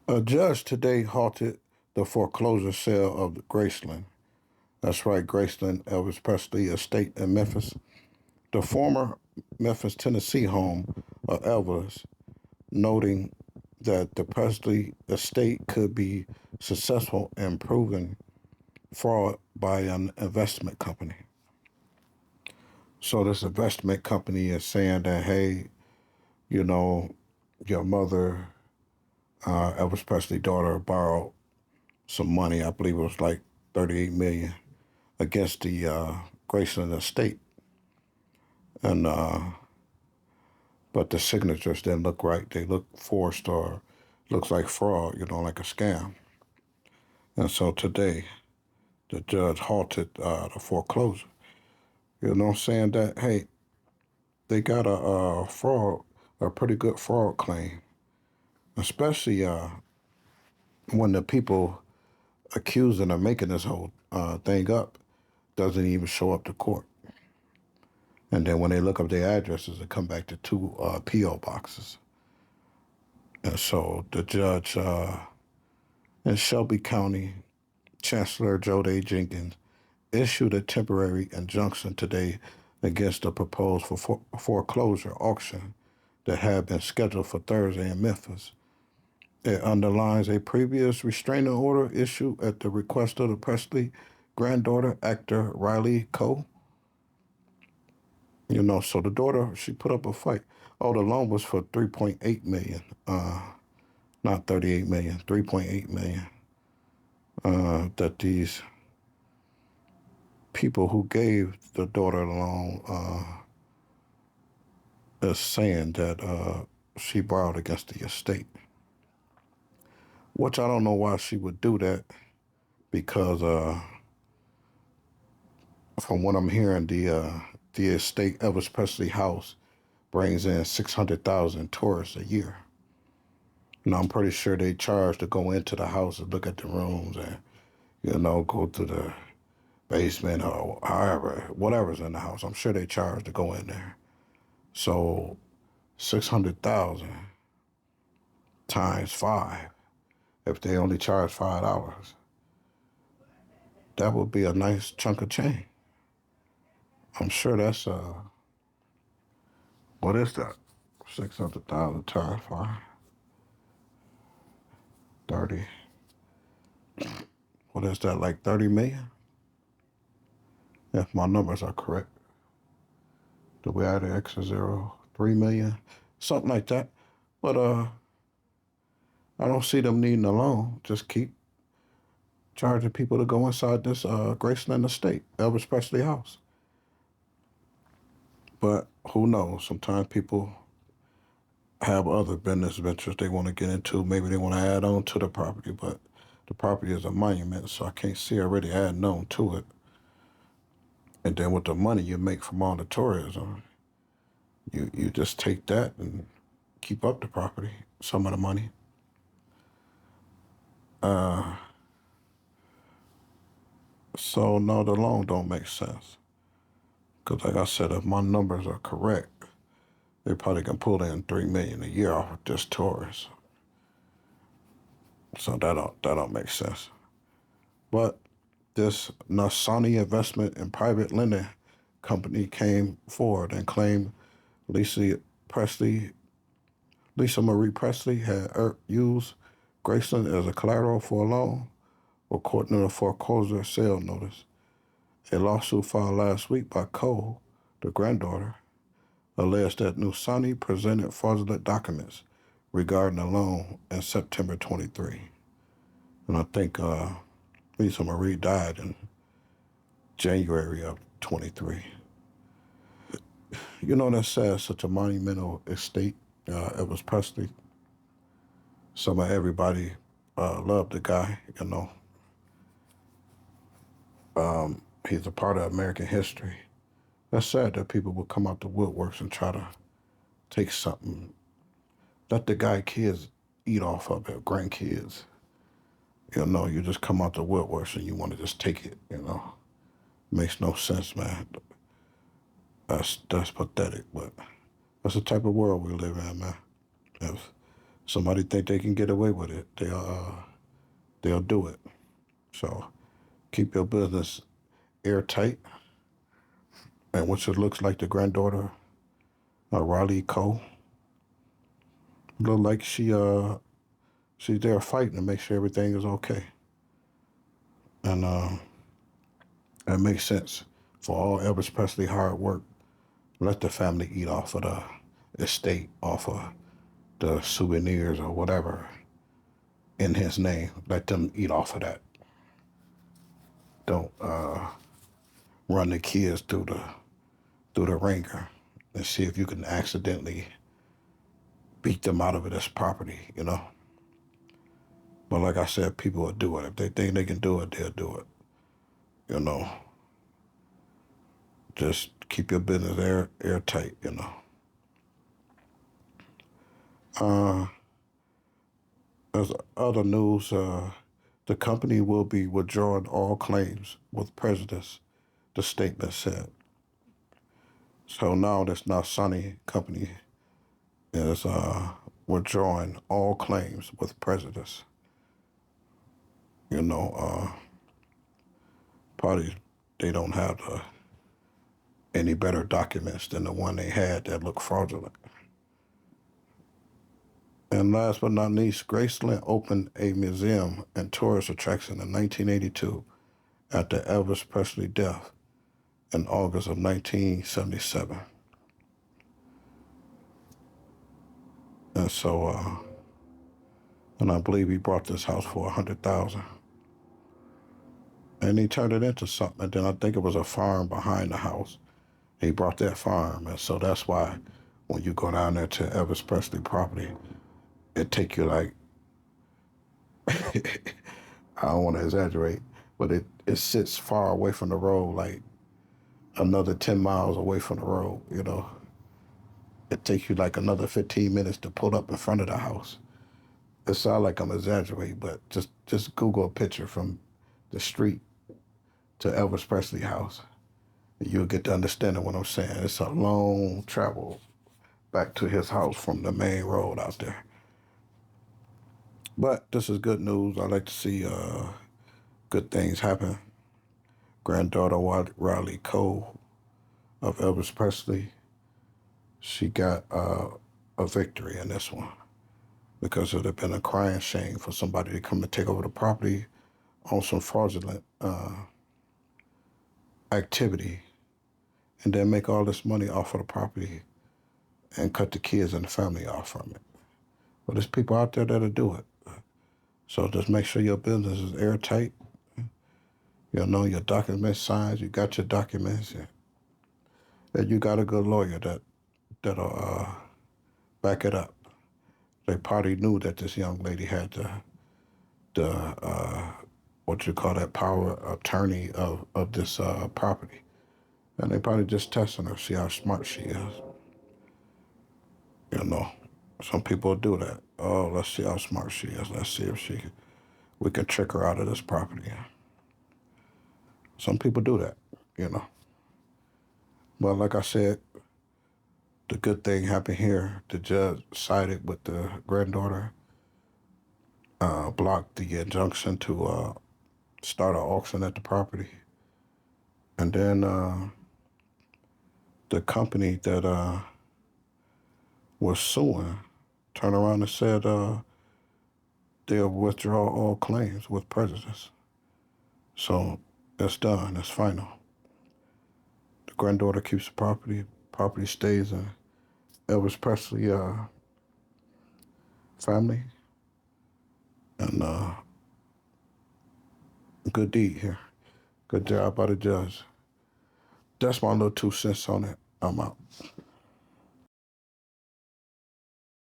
A judge today halted the foreclosure sale of Graceland. That's right, Graceland, Elvis Presley estate in Memphis. The former Memphis, Tennessee home of Elvis, noting that the Presley estate could be successful in proving fraud by an investment company. So this investment company is saying that, hey, you know, your mother, Elvis Presley's daughter, borrowed some money. I believe it was like 38 million against the Graceland estate, and but the signatures didn't look right. They look forced or looks like fraud, like a scam. And so today, the judge halted the foreclosure. Saying that, hey, they got a pretty good fraud claim, especially when the people accusing of making this whole thing up doesn't even show up to court. And then when they look up their addresses, it come back to two P.O. boxes. And so the judge in Shelby County, Chancellor Joe A. Jenkins, issued a temporary injunction today against the proposed foreclosure auction that had been scheduled for Thursday in Memphis. It underlines a previous restraining order issued at the request of the Presley granddaughter, actor Riley Coe. So the daughter, she put up a fight. Oh, the loan was for 3.8 million, not 38 million, 3.8 million. That these people who gave the daughter the loan is saying that she borrowed against the estate. Which I don't know why she would do that, because from what I'm hearing, the estate Elvis Presley house brings in 600,000 tourists a year. I'm pretty sure they charge to go into the house and look at the rooms and, go to the basement or however, whatever's in the house. I'm sure they charge to go in there. So 600,000 times 5, if they only charge $5, that would be a nice chunk of change. I'm sure that's, what is that? 600,000 times 5. 30. What is that, like 30 million? If my numbers are correct. Do we add an extra zero? 3 million? Something like that. But I don't see them needing a loan. Just keep charging people to go inside this Graceland estate, Elvis Presley house. But who knows? Sometimes people have other business ventures they want to get into. Maybe they want to add on to the property, but the property is a monument, so I can't see already adding on to it. And then with the money you make from all the tourism, you just take that and keep up the property, some of the money. So no, the loan don't make sense. Because like I said, if my numbers are correct, they probably can pull in 3 million a year off of just tourists. So that don't make sense. But this Nasani investment and private lending company came forward and claimed Lisa Marie Presley had used Graceland as a collateral for a loan, according to the foreclosure sale notice. A lawsuit filed last week by Cole, the granddaughter, alleged that Nusani presented fraudulent documents regarding the loan in September 23. And I think Lisa Marie died in January of 23. That says such a monumental estate, Elvis Presley. Some of everybody loved the guy, He's a part of American history. That's sad that people would come out the woodworks and try to take something. Let the guy kids eat off of it, grandkids. You just come out the woodworks and you want to just take it, Makes no sense, man. That's pathetic, but that's the type of world we live in, man. If Somebody think they can get away with it, they'll do it. So keep your business airtight. And which it looks like the granddaughter, Riley Cole, look like she's there fighting to make sure everything is okay. And that makes sense. For all Elvis Presley hard work, let the family eat off of the estate, off of the souvenirs or whatever in his name. Let them eat off of that. Don't run the kids through the ringer and see if you can accidentally beat them out of this property, you know. But like I said, people will do it. If they think they can do it, they'll do it. You know, just keep your business airtight, you know. As other news, the company will be withdrawing all claims with prejudice, the statement said. So now this now Sunny company is withdrawing all claims with prejudice. You know, probably they don't have any better documents than the one they had that looked fraudulent. And last but not least, Graceland opened a museum and tourist attraction in 1982 after Elvis Presley death in August of 1977. And so, and I believe he bought this house for $100,000. And he turned it into something. And then I think it was a farm behind the house. He bought that farm. And so that's why when you go down there to Elvis Presley property, it take you like, I don't want to exaggerate, but it sits far away from the road, like another 10 miles away from the road, you know. It takes you like another 15 minutes to pull up in front of the house. It sounds like I'm exaggerating, but just Google a picture from the street to Elvis Presley house. And you'll get to understanding what I'm saying. It's a long travel back to his house from the main road out there. But this is good news. I like to see good things happen. Granddaughter Riley Cole of Elvis Presley, she got a victory in this one because it would have been a crying shame for somebody to come and take over the property on some fraudulent activity and then make all this money off of the property and cut the kids and the family off from it. But there's people out there that'll do it. So just make sure your business is airtight. You know your documents signed. You got your documents, and you got a good lawyer that'll back it up. They probably knew that this young lady had the what you call that power attorney of this property, and they probably just testing her, see how smart she is. You know, some people do that. Oh, let's see how smart she is. Let's see if we can trick her out of this property. Some people do that, you know. But like I said, the good thing happened here. The judge sided with the granddaughter, blocked the injunction to start an auction at the property. And then the company that was suing turned around and said they'll withdraw all claims with prejudice. So it's done. It's final. The granddaughter keeps the property. Property stays in Elvis Presley family. And good deed here. Good job by the judge. That's my little 2 cents on it. I'm out.